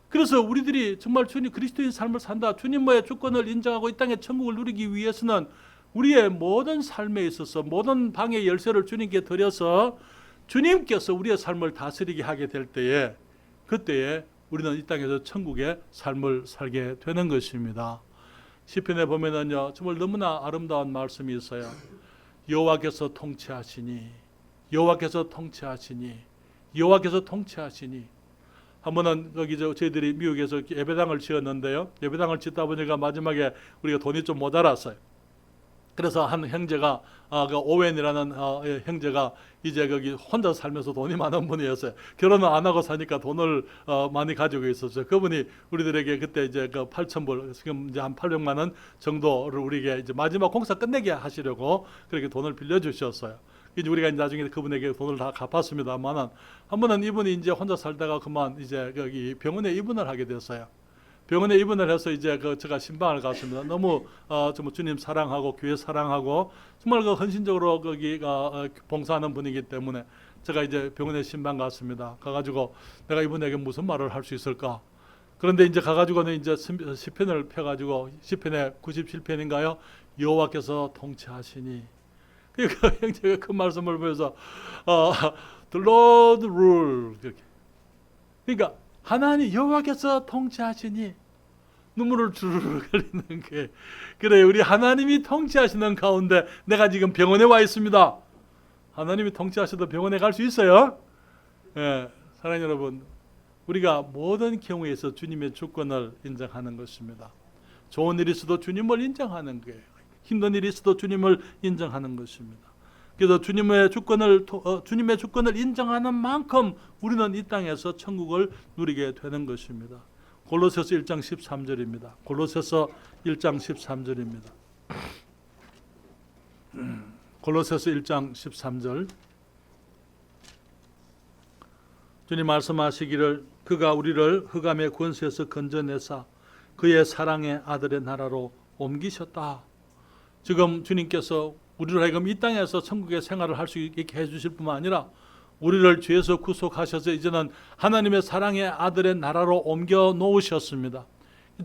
그래서 우리들이 정말 주님 그리스도인 삶을 산다. 주님의 주권을 인정하고 이 땅에 천국을 누리기 위해서는 우리의 모든 삶에 있어서 모든 방의 열쇠를 주님께 드려서 주님께서 우리의 삶을 다스리게 하게 될 때에 그때에 우리는 이 땅에서 천국의 삶을 살게 되는 것입니다. 시편에 보면은요 정말 너무나 아름다운 말씀이 있어요. 여호와께서 통치하시니 여호와께서 통치하시니 여호와께서 통치하시니. 한 번은 거기 저희들이 미국에서 예배당을 지었는데요. 예배당을 짓다 보니까 마지막에 우리가 돈이 좀 모자랐어요. 그래서 한 형제가 그 오웬이라는 형제가 이제 거기 혼자 살면서 돈이 많은 분이었어요. 결혼을 안 하고 사니까 돈을 많이 가지고 있었죠. 그분이 우리들에게 그때 이제 그 8,000불 지금 이제 한 800만 원 정도를 우리에게 이제 마지막 공사 끝내게 하시려고 그렇게 돈을 빌려 주셨어요. 이제 우리가 이제 나중에 그분에게 돈을 다 갚았습니다만은 한 번은 이분이 이제 혼자 살다가 그만 이제 거기 병원에 입원을 하게 됐어요. 병원에 입원을 해서 이제 제가 신방을 갔습니다. 너무 정말 주님 사랑하고 교회 사랑하고 정말 헌신적으로 거기가 봉사하는 분이기 때문에 제가 이제 병원에 신방 갔습니다. 가가지고 내가 이분에게 무슨 말을 할 수 있을까? 그런데 이제 가가지고는 이제 시편을 펴가지고 시편의 97편인가요? 여호와께서 통치하시니. 그 형제가 그 말씀을 보면서 The Lord rule. 그러니까 하나님 여호와께서 통치하시니 눈물을 주르르 흘리는 게 그래. 우리 하나님이 통치하시는 가운데 내가 지금 병원에 와 있습니다. 하나님이 통치하셔도 병원에 갈 수 있어요. 예, 사랑하는 여러분, 우리가 모든 경우에서 주님의 주권을 인정하는 것입니다. 좋은 일이 있어도 주님을 인정하는 거예요. 힘든 일이 있어도 주님을 인정하는 것입니다. 그래서 주님의 주권을 인정하는 만큼 우리는 이 땅에서 천국을 누리게 되는 것입니다. 골로새서 1장 13절입니다. 골로새서 1장 13절입니다. 골로새서 1장 13절. 주님 말씀하시기를 그가 우리를 흑암의 권세에서 건져내사 그의 사랑의 아들의 나라로 옮기셨다. 지금 주님께서 우리를 하여금 이 땅에서 천국의 생활을 할 수 있게 해주실 뿐만 아니라 우리를 죄에서 구속하셔서 이제는 하나님의 사랑의 아들의 나라로 옮겨 놓으셨습니다.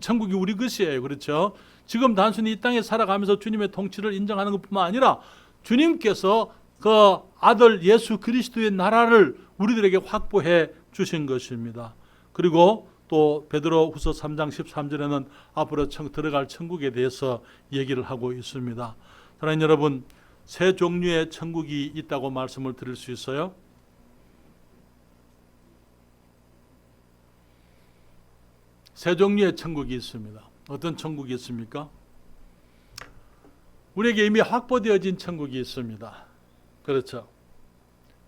천국이 우리 것이에요. 그렇죠? 지금 단순히 이 땅에 살아가면서 주님의 통치를 인정하는 것뿐만 아니라 주님께서 그 아들 예수 그리스도의 나라를 우리들에게 확보해 주신 것입니다. 그리고 또 베드로후서 3장 13절에는 앞으로 들어갈 천국에 대해서 얘기를 하고 있습니다. 사랑하는 여러분, 세 종류의 천국이 있다고 말씀을 드릴 수 있어요. 세 종류의 천국이 있습니다. 어떤 천국이 있습니까? 우리에게 이미 확보되어진 천국이 있습니다. 그렇죠?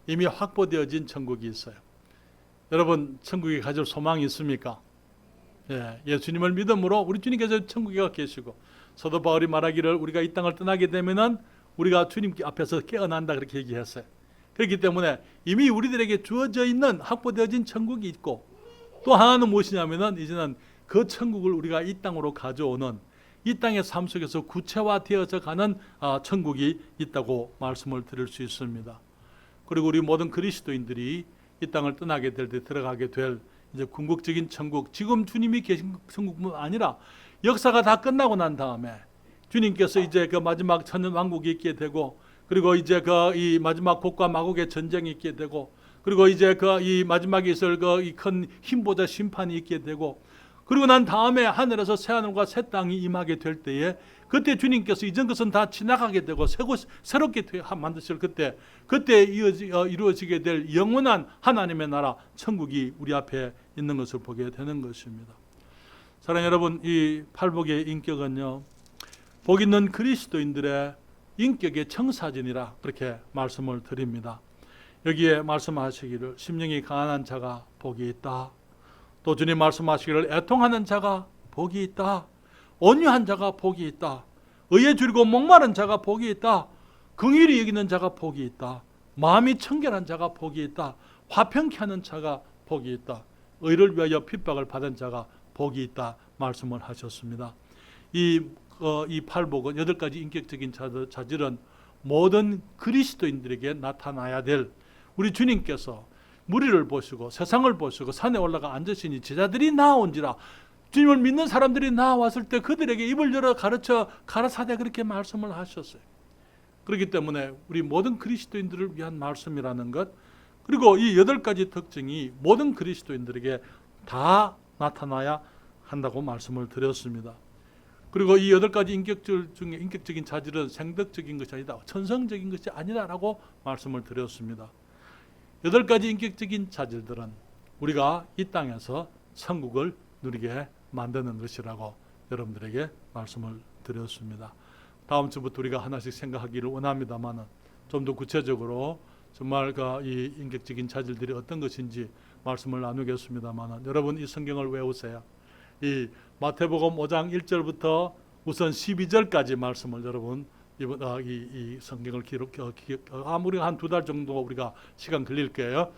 이미 확보되어진 천국이 있어요. 여러분, 천국에 가질 소망이 있습니까? 예, 예수님을 믿음으로 우리 주님께서 천국에 가 계시고, 사도 바울이 말하기를 우리가 이 땅을 떠나게 되면은 우리가 주님 앞에서 깨어난다 그렇게 얘기했어요. 그렇기 때문에 이미 우리들에게 주어져 있는 확보되어진 천국이 있고, 또 하나는 무엇이냐면은 이제는 그 천국을 우리가 이 땅으로 가져오는, 이 땅의 삶 속에서 구체화되어져 가는 천국이 있다고 말씀을 드릴 수 있습니다. 그리고 우리 모든 그리스도인들이 이 땅을 떠나게 될 때 들어가게 될 이제 궁극적인 천국, 지금 주님이 계신 천국뿐 아니라 역사가 다 끝나고 난 다음에 주님께서 이제 그 마지막 천년 왕국이 있게 되고, 그리고 이제 그 이 마지막 복과 마곡의 전쟁이 있게 되고, 그리고 이제 그 이 마지막에 있을 그 이 큰 힘보다 심판이 있게 되고, 그리고 난 다음에 하늘에서 새 하늘과 새 땅이 임하게 될 때에, 그때 주님께서 이전 것은 다 지나가게 되고 새롭게 만드실 그때 이루어지게 될 영원한 하나님의 나라 천국이 우리 앞에 있는 것을 보게 되는 것입니다. 사랑하는 여러분, 이 팔복의 인격은요, 복 있는 그리스도인들의 인격의 청사진이라 그렇게 말씀을 드립니다. 여기에 말씀하시기를 심령이 가난한 자가 복이 있다. 또 주님 말씀하시기를 애통하는 자가 복이 있다. 온유한 자가 복이 있다. 의에 줄이고 목마른 자가 복이 있다. 긍휼히 여기는 자가 복이 있다. 마음이 청결한 자가 복이 있다. 화평케 하는 자가 복이 있다. 의를 위하여 핍박을 받은 자가 복이 있다 말씀을 하셨습니다. 이 팔복은 8가지 인격적인 자질은 모든 그리스도인들에게 나타나야 될, 우리 주님께서 무리를 보시고 세상을 보시고 산에 올라가 앉으시니 제자들이 나온지라, 주님을 믿는 사람들이 나왔을 때 그들에게 입을 열어 가라사대 그렇게 말씀을 하셨어요. 그렇기 때문에 우리 모든 그리스도인들을 위한 말씀이라는 것, 그리고 이 8가지 특징이 모든 그리스도인들에게 다 나타나야 한다고 말씀을 드렸습니다. 그리고 이 8가지 인격질 중에 인격적인 자질은 생덕적인 것이 아니다, 천성적인 것이 아니다라고 말씀을 드렸습니다. 8가지 인격적인 자질들은 우리가 이 땅에서 천국을 누리게 만드는 것이라고 여러분들에게 말씀을 드렸습니다. 다음 주부터 우리가 하나씩 생각하기를 원합니다만, 좀 더 구체적으로 정말 이 인격적인 자질들이 어떤 것인지 말씀을 나누겠습니다만, 여러분 이 성경을 외우세요. 이 마태복음 5장 1절부터 우선 12절까지 말씀을 여러분 이번 이 성경을 아무리 한 2달 정도 우리가 시간 걸릴 거예요.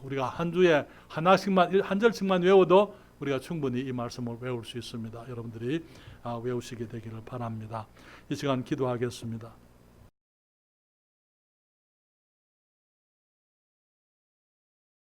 우리가 한 주에 하나씩만 한 절씩만 외워도 우리가 충분히 이 말씀을 외울 수 있습니다. 여러분들이 외우시게 되기를 바랍니다. 이 시간 기도하겠습니다.